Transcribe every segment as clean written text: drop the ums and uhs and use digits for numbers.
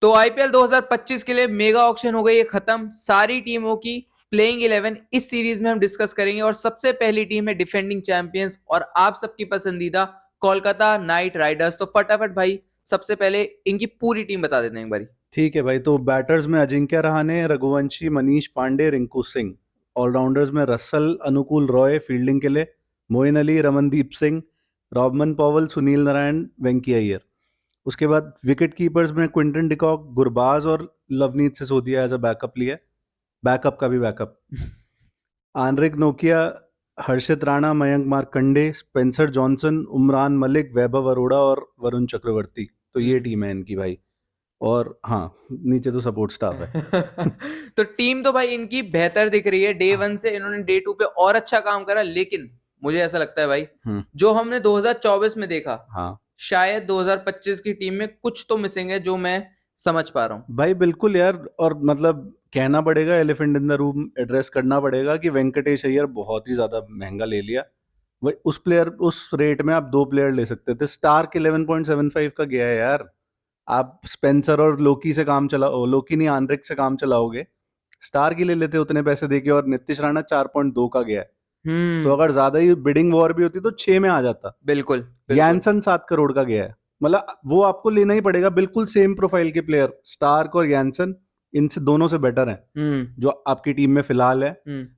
तो आईपीएल 2025 के लिए मेगा ऑक्शन हो गई है खत्म। सारी टीमों की प्लेइंग 11 इस सीरीज में हम डिस्कस करेंगे और सबसे पहली टीम है डिफेंडिंग चैंपियंस और आप सबकी पसंदीदा कोलकाता नाइट राइडर्स। तो फटाफट भाई सबसे पहले इनकी पूरी टीम बता देते हैं एक बारी। ठीक है भाई, तो बैटर्स में अजिंक्य रहाणे, रघुवंशी, मनीष पांडे, रिंकू सिंह। ऑलराउंडर्स में रसल, अनुकूल रॉय फील्डिंग के लिए, मोइन अली, रमनदीप सिंह, रॉबमन पॉवल, सुनील नारायण, वेंकी अय्यर। उसके बाद विकेट कीपर्स में क्विंटन डिकॉक, गुरबाज और Luvnith Sisodia as a backup लिया, बैकअप का भी बैकअप। आनरिक नोकिया, हर्षित राणा, मयंक मार्कंडे, स्पेंसर जॉनसन, उमरान मलिक, वैभव अरोड़ा और वरुण चक्रवर्ती। तो ये टीम है इनकी भाई। और हाँ, नीचे तो सपोर्ट स्टाफ है। तो टीम तो भाई इनकी बेहतर दिख रही है डे वन से। इन्होंने डे टू पे और अच्छा काम करा, लेकिन मुझे ऐसा लगता है भाई जो हमने 2024 में देखा, हाँ शायद 2025 की टीम में कुछ तो मिसिंग है जो मैं समझ पा रहा हूँ। भाई, बिल्कुल यार। और मतलब कहना पड़ेगा, elephant in the room address करना पड़ेगा कि वेंकटेश अय्यर बहुत ही ज्यादा महंगा ले लिया। वही उस प्लेयर, उस रेट में आप दो प्लेयर ले सकते थे। स्टार्क 11.75 का गया है यार। आप स्पेंसर और लोकी से काम चलाओ, लोकी नहीं आंद्रिक से काम चलाओगे। स्टार की ले लेते उतने पैसे देके। और नीतीश राणा 4.2 का गया है। तो अगर ज्यादा ही बिडिंग वॉर भी होती तो 6 में आ जाता। बिल्कुल बिल्कुल। यैनसन 7 करोड़ का गया है। मतलब वो आपको लेना ही पड़ेगा। बिल्कुल सेम प्रोफाइल के प्लेयर स्टार्क और यैनसन, इनसे दोनों से बेटर हैं जो आपकी टीम में फिलहाल है।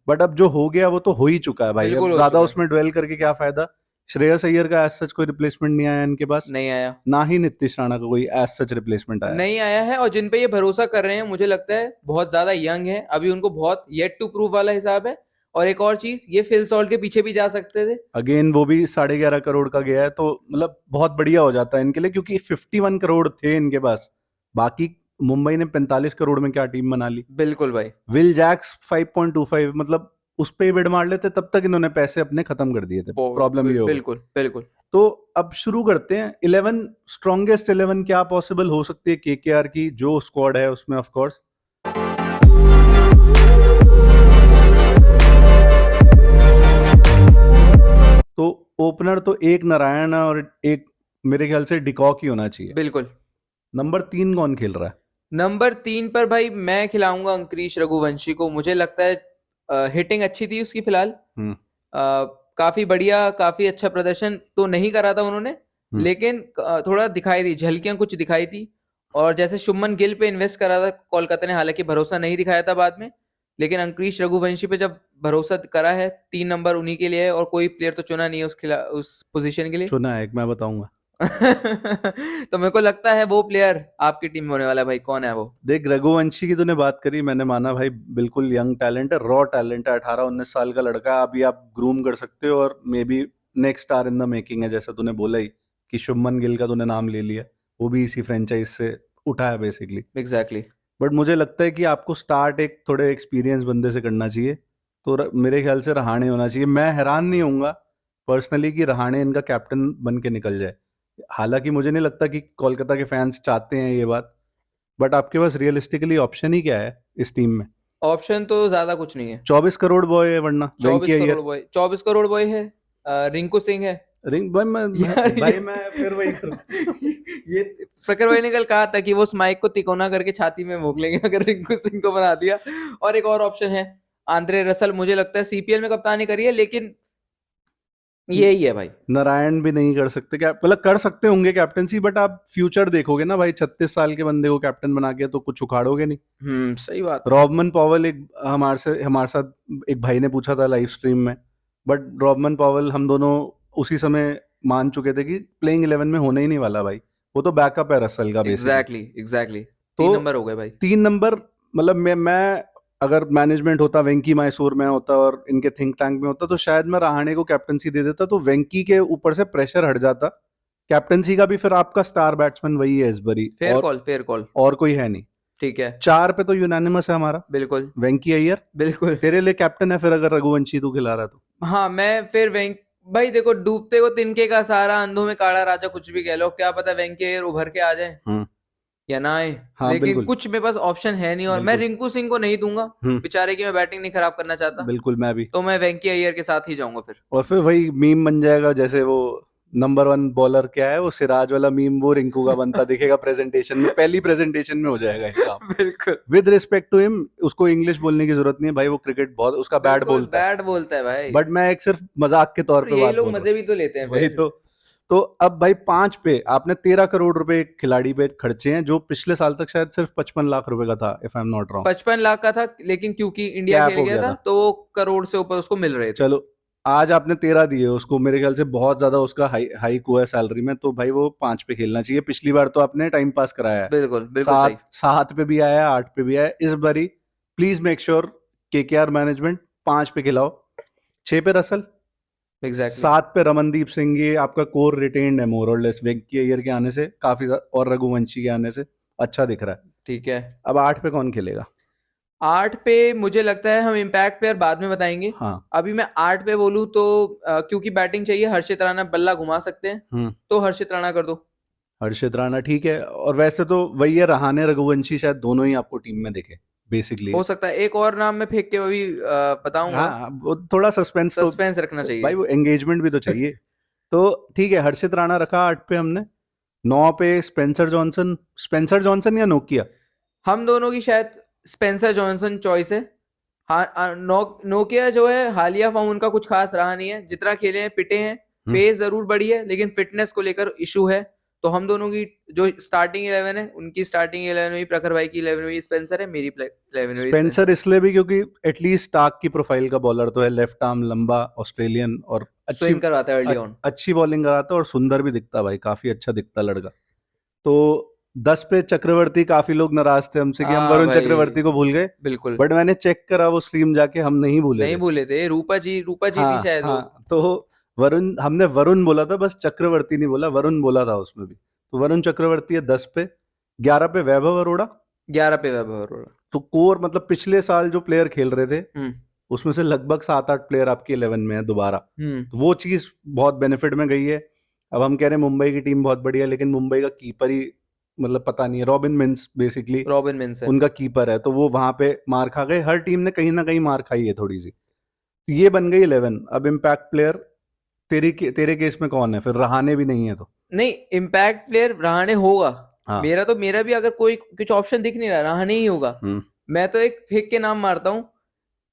बट अब जो हो गया वो तो हो ही चुका है भाई। बिल्कुल अब हो ज्यादा चुका है। उसमें ड्वेल करके क्या फायदा। श्रेयस अय्यर का एज सच कोई रिप्लेसमेंट नहीं आया इनके पास, नहीं आया। ना ही नीतीश राणा का कोई एज सच रिप्लेसमेंट आया। नहीं आया है, और जिन पे ये भरोसा कर रहे हैं मुझे लगता है बहुत ज्यादा यंग है अभी, उनको बहुत येट टू प्रूव वाला हिसाब है। और एक और चीज, ये फिल सॉल्ट के पीछे भी जा सकते थे। अगेन वो भी 11.5 करोड़ का गया है। तो मतलब बहुत बढ़िया हो जाता है इनके लिए, क्योंकि 51 करोड़ थे इनके पास। बाकी मुंबई ने 45 करोड़ में क्या टीम बना ली। बिल्कुल भाई। विल जैक्स 5.25, मतलब उस पे ही बिड मार लेते, तब तक इन्होंने पैसे अपने खत्म कर दिए थे। प्रॉब्लम ये हो गई। बिल्कुल बिल्कुल। तो अब शुरू करते हैं। 11 स्ट्रॉन्गेस्ट 11 क्या पॉसिबल हो सकती है केकेआर की, जो स्क्वाड है उसमें ऑफ कोर्स। तो ओपनर तो एक नारायण और एक मेरे ख्याल से डिकॉक ही होना चाहिए। बिल्कुल। नंबर 3 कौन खेल रहा है? नंबर 3 पर भाई मैं खिलाऊंगा अंकुरिश रघुवंशी को। मुझे लगता है हिटिंग अच्छी थी उसकी फिलहाल। काफी बढ़िया, काफी अच्छा प्रदर्शन तो नहीं करा था उन्होंने, लेकिन थोड़ा दिखाई दी, झलकियां कुछ दिखाई थी। और जैसे शुभमन गिल पे इन्वेस्ट करा था कोलकाता ने, हालांकि भरोसा नहीं दिखाया था बाद में, लेकिन अंकुरिश रघुवंशी पे जब भरोसा करा है, 3 नंबर उन्हीं के लिए है। और कोई प्लेयर तो चुना नहीं है उस पोजीशन के लिए। चुना है एक, मैं बताऊंगा। तो मेरे को लगता है वो प्लेयर आपकी टीम में होने वाला है भाई। कौन है वो? देख, रघुवंशी की तूने बात करी, मैंने माना भाई, बिल्कुल यंग टैलेंट है, रॉ टैलेंट है। 18-19 साल का लड़का है, अभी आप ग्रूम कर सकते हो। और may be next star in the making है। जैसा तूने बोला ही कि शुभमन गिल का तूने नाम ले लिया, वो भी इसी फ्रेंचाइज से उठा है बेसिकली। Exactly exactly. बट मुझे लगता है कि आपको स्टार्ट एक थोड़े एक्सपीरियंस बंदे से करना चाहिए। तो मेरे ख्याल से रहाणे होना चाहिए। मैं हैरान नहीं होऊंगा पर्सनली कि रहाणे इनका कैप्टन बन के निकल जाए। हालांकि मुझे नहीं लगता कि कोलकाता के फैंस चाहते हैं ये बात। बट आपके पास रियलिस्टिकली ऑप्शन ही क्या है इस टीम में? ऑप्शन तो ज्यादा कुछ नहीं है। 24 करोड़ बॉय है, वरना वेंकी 24 करोड़ अय्यर। बॉय, 24 करोड़ बॉय है। रिंकू सिंह है। रिंग भाई, यार भाई मैं फिर वही करूं। ये प्रखर भाई ने कल कहा था कि वो उस माइक को तिकोना करके छाती में भोंक लेंगे अगर रिंकू सिंह को बना दिया। और एक और ऑप्शन है आंद्रे रसल। मुझे लगता है सीपीएल में कप्तानी करी है, लेकिन यही है भाई। नारायण भी नहीं कर सकते क्या? मतलब कर सकते होंगे कैप्टनसी, बट आप फ्यूचर देखोगे ना भाई। 36 साल के बंदे को कैप्टन बना के तो कुछ उखाड़ोगे नहीं। सही बात है। रॉबमन पॉवल, एक हमारे साथ एक भाई ने पूछा था लाइव स्ट्रीम में। बट रॉबमन पॉवल हम दोनों उसी समय मान चुके थे कि प्लेइंग 11 में होने ही नहीं वाला भाई। वो तो बैकअप है रसल का बेसिकली। Exactly exactly. तो 3 नंबर हो गए भाई। 3 नंबर, मतलब मैं अगर मैनेजमेंट होता, वेंकी मैसूर में होता और इनके थिंक टैंक में होता, तो शायद मैं रहाणे को कैप्टनसी दे देता। तो वेंकी के ऊपर से प्रेशर हट जाता कैप्टनसी का भी। फिर आपका स्टार बैट्समैन वही है इस बारी, फेयर कॉल, फेयर कॉल। और कोई है नहीं। ठीक है। 4 पे तो यूनानिमस है हमारा, बिल्कुल वेंकी अय्यर। बिल्कुल। तेरे लिए कैप्टन है फिर, अगर रघुवंशी तू खिला रहा तो। हाँ, मैं फिर भाई देखो, डूबते को तिनके का सहारा, अंधों में काला राजा, कुछ भी कह लो, क्या पता वेंकी अय्यर उभर के आ जाए या ना आए। हाँ लेकिन बिल्कुल। कुछ मेरे पास ऑप्शन है नहीं, और मैं बिल्कुल। रिंकू सिंह को नहीं दूंगा बेचारे की। मैं बैटिंग नहीं खराब करना चाहता, बिल्कुल मैं भी। तो मैं वेंकी अय्यर के साथ ही जाऊंगा फिर। और फिर वही मीम बन जाएगा, जैसे वो नंबर 1 बॉलर क्या है, वो सिराज वाला मीम वो रिंकू का बनता दिखेगा प्रेजेंटेशन में, पहली प्रेजेंटेशन में हो जाएगा ये काम। बिल्कुल विद रिस्पेक्ट टू हिम, उसको इंग्लिश बोलने की जरूरत नहीं है भाई, वो क्रिकेट बहुत उसका बैट बिल्कुल बोलता है, बैट बोलता है भाई। बट मैं एक सिर्फ मजाक के तौर और पे ये बात लोग बोल रहा मजे भी तो लेते हैं हूँ। वही फिर। तो अब भाई 5 पे आपने 13 करोड़ रुपए एक खिलाड़ी पे खर्चे हैं, जो पिछले साल तक शायद सिर्फ 55 लाख रुपए का था, if I am not wrong. 55 lakh का था, लेकिन क्योंकि इंडिया कैप खेल हो गया गया था था। तो वो करोड़ से ऊपर उसको मिल रहे थे। चलो, आज आपने 13 दिए उसको, मेरे ख्याल से बहुत ज्यादा उसका हाइक हुआ है सैलरी में, तो भाई वो 5 पे खेलना चाहिए। पिछली बार तो आपने टाइम पास कराया है, बिल्कुल बिल्कुल सही। 7 पे भी आया, 8 पे भी आया, इस बारी please make sure KKR management 5 पे खिलाओ, 6 पे रसल, एग्जैक्टली 7 पे रमनदीप सिंह, ये आपका कोर रिटेन्ड है मोर और लेस, वेंकी अय्यर के आने से काफी और रघुवंशी के आने से अच्छा दिख रहा है। ठीक है। अब 8 पे कौन खेलेगा? 8 पे मुझे लगता है हम इम्पैक्ट प्लेयर बाद में बताएंगे। हाँ। अभी मैं 8 पे बोलूं तो क्योंकि बैटिंग चाहिए, हर्षित राणा बल्ला घुमा सकते हैं, तो हर्षित राणा कर दो। हर्षित राणा ठीक है, और वैसे तो वही है, रहाणे रघुवंशी शायद दोनों ही आपको टीम में दिखे बेसिकली। हो सकता है एक और नाम मैं फेंक के अभी बताऊंगा। हाँ, वो थोड़ा सस्पेंस तो सस्पेंस रखना भाई, चाहिए। वो एंगेजमेंट भी तो चाहिए। तो ठीक है, हर्षित राणा रखा 8 पे हमने। 9 पे स्पेंसर जॉनसन या नोकिया? हम दोनों की शायद स्पेंसर जॉनसन चॉइस है। हाँ, नोकिया जो है हालिया फॉर्म उनका कुछ खास रहा नहीं है, जितना खेले हैं पिटे हैं। पेस जरूर बढ़ी है, लेकिन फिटनेस को लेकर इशू है। तो हम दोनों की जो स्टार्टिंग 11 है, उनकी स्टार्टिंग 11 में प्रखर भाई की 11 में स्पेंसर है, मेरी 11 में स्पेंसर इसलिए भी क्योंकि एटलीस्ट स्टार्क की प्रोफाइल का बॉलर तो है, लेफ्ट आर्म लंबा ऑस्ट्रेलियन, और स्विंग करवाता है अर्ली ऑन। अच्छी बॉलिंग कराता है और सुंदर भी दिखता भाई, काफी अच्छा दिखता लड़का। तो 10 पे चक्रवर्ती, काफी लोग नाराज थे हमसे कि हम हाँ वरुण भाई चक्रवर्ती को भूल गए, बिल्कुल। बट मैंने चेक करा वो स्ट्रीम जाके, हम नहीं भूले नहीं थे। भूले थे, रूपा जी थी हाँ शायद वो। हाँ, तो हमने वरुण बोला था, बस चक्रवर्ती नहीं बोला, वरुण बोला था उसमें भी। तो वरुण चक्रवर्ती है 10 पे। 11 पे वैभव अरोड़ा। 11 पे वैभव अरोड़ा। तो कोर मतलब पिछले साल जो प्लेयर खेल रहे थे हम्म उसमें से लगभग 7-8 प्लेयर आपके 11 में है दोबारा, तो वो चीज बहुत बेनिफिट में गई है। अब हम कह रहे हैं मुंबई की टीम बहुत बढ़िया, लेकिन मुंबई का कीपर ही मतलब पता नहीं है, robin mince basically robin mince है। उनका कीपर है, तो वो वहां पे मार खा गए। हर टीम ने कहीं ना कहीं मार खाई है थोड़ी सी। तो ये बन गई 11। अब इम्पैक्ट प्लेयर तेरे केस में कौन है फिर? रहाणे भी नहीं है तो? नहीं, इम्पैक्ट प्लेयर रहाणे होगा। हाँ। मेरा भी अगर कोई कुछ ऑप्शन दिख नहीं रहा, रहाणे ही होगा। मैं तो एक फेंक के नाम मारता हूँ,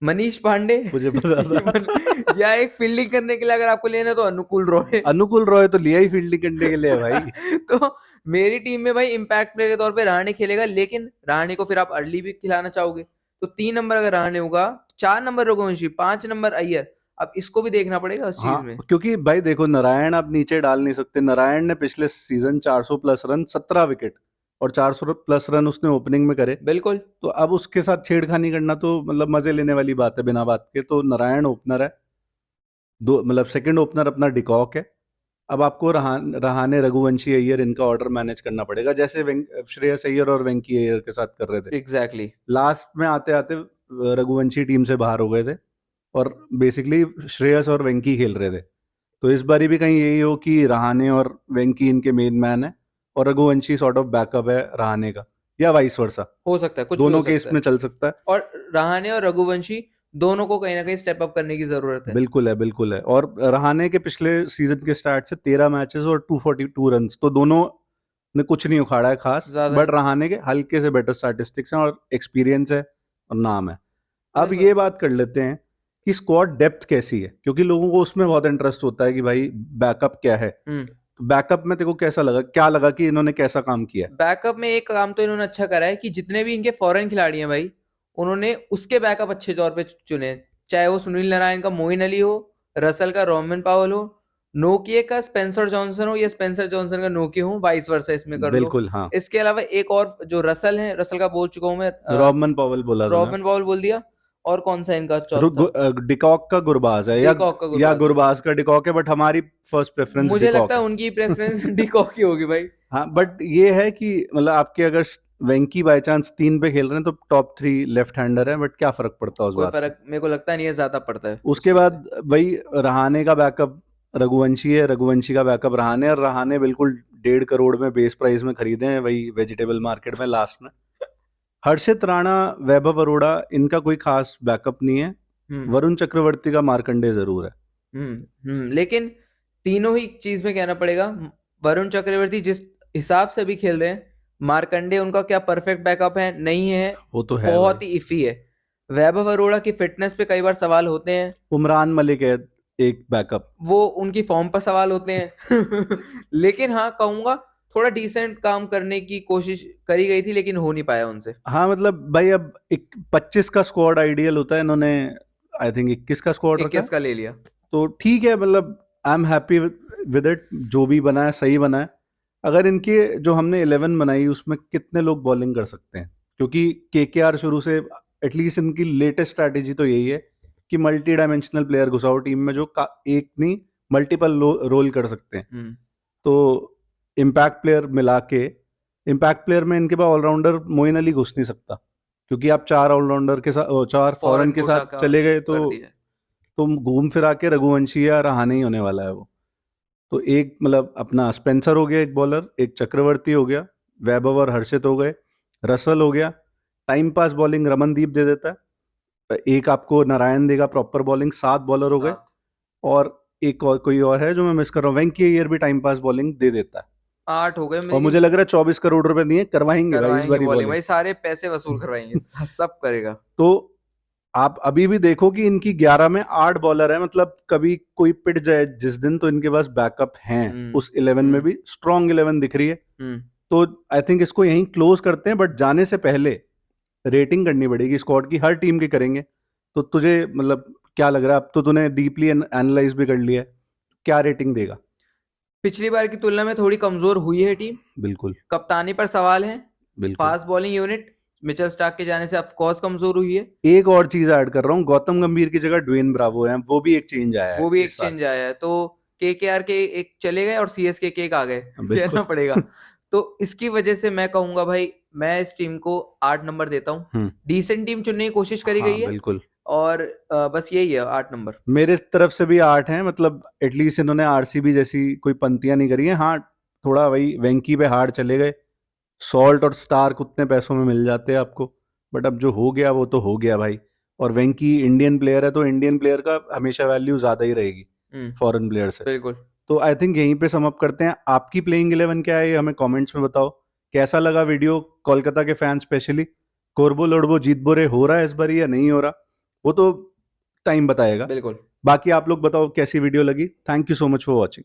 मनीष पांडे। मुझे पता था। या एक फील्डिंग करने के लिए अगर आपको लेना है तो अनुकूल रॉय। अनुकूल रॉय तो लिया ही फील्डिंग करने के लिए भाई। तो मेरी टीम में भाई इम्पैक्ट प्लेयर के तौर पे रहाणे खेलेगा, लेकिन रहाणे को फिर आप अर्ली भी खिलाना चाहोगे, तो 3 नंबर अगर रहाणे होगा, 4 नंबर रघुवंशी, 5 नंबर अय्यर। अब इसको भी देखना पड़ेगा उस चीज में। क्योंकि भाई देखो, नारायण आप नीचे डाल नहीं सकते। नारायण ने पिछले सीजन 400 प्लस रन, 17 विकेट, और 400 प्लस रन उसने ओपनिंग में करे। बिल्कुल। तो अब उसके साथ छेड़खानी करना तो मतलब मजे लेने वाली बात है बिना बात के। तो नारायण ओपनर है, दो मतलब सेकंड ओपनर अपना डिकॉक है। अब आपको रहाणे रघुवंशी अय्यर इनका ऑर्डर मैनेज करना पड़ेगा, जैसे श्रेयस अय्यर और वेंकी अय्यर के साथ कर रहे थे। एग्जैक्टली। लास्ट में आते आते रघुवंशी टीम से बाहर हो गए थे, और बेसिकली श्रेयस और वेंकी खेल रहे थे। तो इस बारी भी कहीं यही हो कि रहाणे और वेंकी इनके मेन मैन है, और रघुवंशी सॉर्ट ऑफ बैकअप है रहाणे का, या वाइस वर्सा, हो सकता है, कुछ भी हो दोनों सकता केस है। में चल सकता है। और रहाणे और रघुवंशी दोनों को कहीं ना कहीं स्टेप अप करने की जरूरत है। बिल्कुल है, बिल्कुल है। और रहाणे के पिछले सीजन के स्टार्ट से 13 मैचेस और 242 रन, तो दोनों ने कुछ नहीं उखाड़ा है खास, ज्यादा बट नहीं। रहाणे के हल्के से बेटर स्टैटिस्टिक्स हैं, और एक्सपीरियंस है और नाम है। अब सही ये बात। बात कर लेते हैं कि स्क्वाड डेप्थ कैसी है, क्योंकि लोगों को उसमें बहुत इंटरेस्ट होता है कि भाई बैकअप क्या है। तो बैकअप में तेरे को कैसा लगा, क्या लगा कि इन्होंने कैसा काम किया है? बैकअप में एक काम तो इन्होंने अच्छा करा है कि जितने भी इनके फॉरेन खिलाड़ी हैं भाई, उन्होंने उसके बैकअप अच्छे तौर पे चुने। चाहे वो सुनील नारायण का मोइन अली हो, रसल का रोमन पावल हो, नोकिया का स्पेंसर जॉनसन हो, या स्पेंसर जॉनसन का नोकिया हो, वाइस वर्सा इसमें कर लो। बिल्कुल, हाँ। इसके अलावा एक और जो रसल है, रसल का बोल चुका हूं मैं, रॉबमन पॉवल बोला था रॉबन पावल बोल दिया। और कौन सा इनका चौथा? डिकॉक का गुरबाज है, डिकॉक का या गुरबाज है। गुरबाज का डिकॉक है, बट हमारी फर्स्ट प्रेफरेंस मुझे डिकॉक लगता है है। उनकी प्रेफरेंस डिकॉक ही होगी भाई। हाँ, बट ये है कि मतलब आपके अगर वेंकी बाय चांस 3 पे खेल रहे हैं तो टॉप 3 लेफ्ट हैंडर है, बट क्या फर्क पड़ता है उस कोई बात से? फर्क मेरे को लगता नहीं है ज्यादा पड़ता है उस उसके चीज से। बाद वही रहाणे का बैकअप रघुवंशी है, रघुवंशी का बैकअप रहाणे, और रहाणे बिल्कुल 1.5 करोड़ में बेस प्राइस में खरीदे हैं वही वेजिटेबल मार्केट में लास्ट में। हर्षित राणा, वैभव अरोड़ा, इनका कोई खास बैकअप नहीं है। वरुण चक्रवर्ती का मार्कंडे जरूर है। लेकिन तीनों ही चीज में कहना पड़ेगा, वरुण चक्रवर्ती जिस हिसाब से भी खेल रहे हैं, मार्कंडे उनका क्या परफेक्ट बैकअप है नहीं है, वो तो है बहुत भाई। ही इफी है। वैभव अरोड़ा की फिटनेस पे कई बार सवाल होते हैं, उमरान मलिक है एक बैकअप। वो उनकी फॉर्म पर सवाल होते हैं लेकिन हाँ कहूंगा थोड़ा डिसेंट काम करने की कोशिश करी गई थी, लेकिन हो नहीं पाया उनसे। हाँ मतलब भाई अब 25 का स्क्वाड आइडियल होता है, इन्होंने आई थिंक 21 का स्क्वाड रखा 21 है। का ले लिया। तो ठीक है, मतलब I am happy with it, जो भी बना है सही बना है। अगर इनके जो हमने 11 बनाई उसमें कितने लोग बॉलिंग कर सकते हैं, क्योंकि केकेआर शुरू से एटलीस्ट इनकी लेटेस्ट स्ट्रैटेजी तो यही है कि मल्टी डायमेंशनल प्लेयर घुसाओ टीम में जो एक नहीं मल्टीपल रोल कर सकते हैं। तो इम्पैक्ट प्लेयर मिला के, इम्पैक्ट प्लेयर में इनके पास ऑलराउंडर मोइन अली घुस नहीं सकता, क्योंकि आप 4 ऑलराउंडर के साथ 4 फॉरेन के कोटा साथ का चले गए तो कर दिया। तुम घूम फिरा के रघुवंशी या रहाणे ही होने वाला है वो। तो एक मतलब अपना स्पेंसर हो गया एक बॉलर, एक चक्रवर्ती हो गया, वैभव और हर्षित हो गए, रसल हो गया, टाइम पास बॉलिंग रमनदीप दे देता है, एक आपको नारायण देगा प्रॉपर बॉलिंग, 7 बॉलर हो गए। 7 और एक और कोई और है जो मैं मिस कर रहा हूँ, वेंकी अय्यर भी टाइम पास बॉलिंग दे देता है। 8 हो गए, और लेकिन मुझे लग रहा है 24 करोड़ रुपए दिए करवाएंगे भाई इस करवाएंगे बारी बॉलिंग बॉलिंग। भाई, सारे पैसे वसूल करवाएंगे सब करेगा। तो आप अभी भी देखो कि इनकी 11 में 8 बॉलर है, मतलब कभी कोई पिट जाए जिस दिन तो इनके पास बैकअप हैं। उस 11 में भी स्ट्रॉन्ग 11 दिख रही है। तो आई थिंक इसको यहीं क्लोज करते हैं, बट जाने से पहले रेटिंग करनी पड़ेगी स्क्वाड की, हर टीम की करेंगे। तो तुझे मतलब क्या लग रहा है, अब तो तूने डीपली एनालाइज भी कर लिया है, क्या रेटिंग देगा? पिछली बार की तुलना में थोड़ी कमजोर हुई है टीम, बिल्कुल कप्तानी पर सवाल है, बिल्कुल। Fast bowling unit Mitchell Starc के जाने से ऑफ कोर्स कमजोर हुई है। एक और चीज ऐड कर रहा हूँ, गौतम गंभीर की जगह ड्वेन ब्रावो है, वो भी एक चेंज आया है वो भी इस एक साल। चेंज आया है, तो केकेआर के एक चले गए और सीएसके के एक आ गए बिल्कुल कहना पड़ेगा। तो इसकी वजह से मैं कहूंगा भाई, मैं इस टीम को 8 नंबर देता हूँ। डिसेंट टीम चुनने की कोशिश करी गई हाँ है, बिल्कुल। और बस यही है 8 नंबर। मेरे तरफ से भी 8 हैं, मतलब एटलीस्ट इन्होंने आरसीबी जैसी कोई पंक्तियां नहीं करी हैं। हाँ थोड़ा वही वेंकी पे हार्ड चले गए, सॉल्ट और स्टार्क उतने पैसों में मिल जाते हैं आपको, बट अब जो हो गया वो तो हो गया भाई। और वेंकी इंडियन प्लेयर है, तो इंडियन प्लेयर का हमेशा वैल्यू ज्यादा ही रहेगी फॉरेन प्लेयर से। बिल्कुल। तो आई थिंक यहीं पे सम अप करते हैं। आपकी प्लेइंग 11 क्या है ये हमें कमेंट्स में बताओ। कैसा लगा वीडियो, कोलकाता के फैन स्पेशली? कोरबो लोडबो जीत बोरे हो रहा है इस बार या नहीं हो रहा, वो तो टाइम बताएगा। बिल्कुल। बाकी आप लोग बताओ कैसी वीडियो लगी। Thank you so much for watching.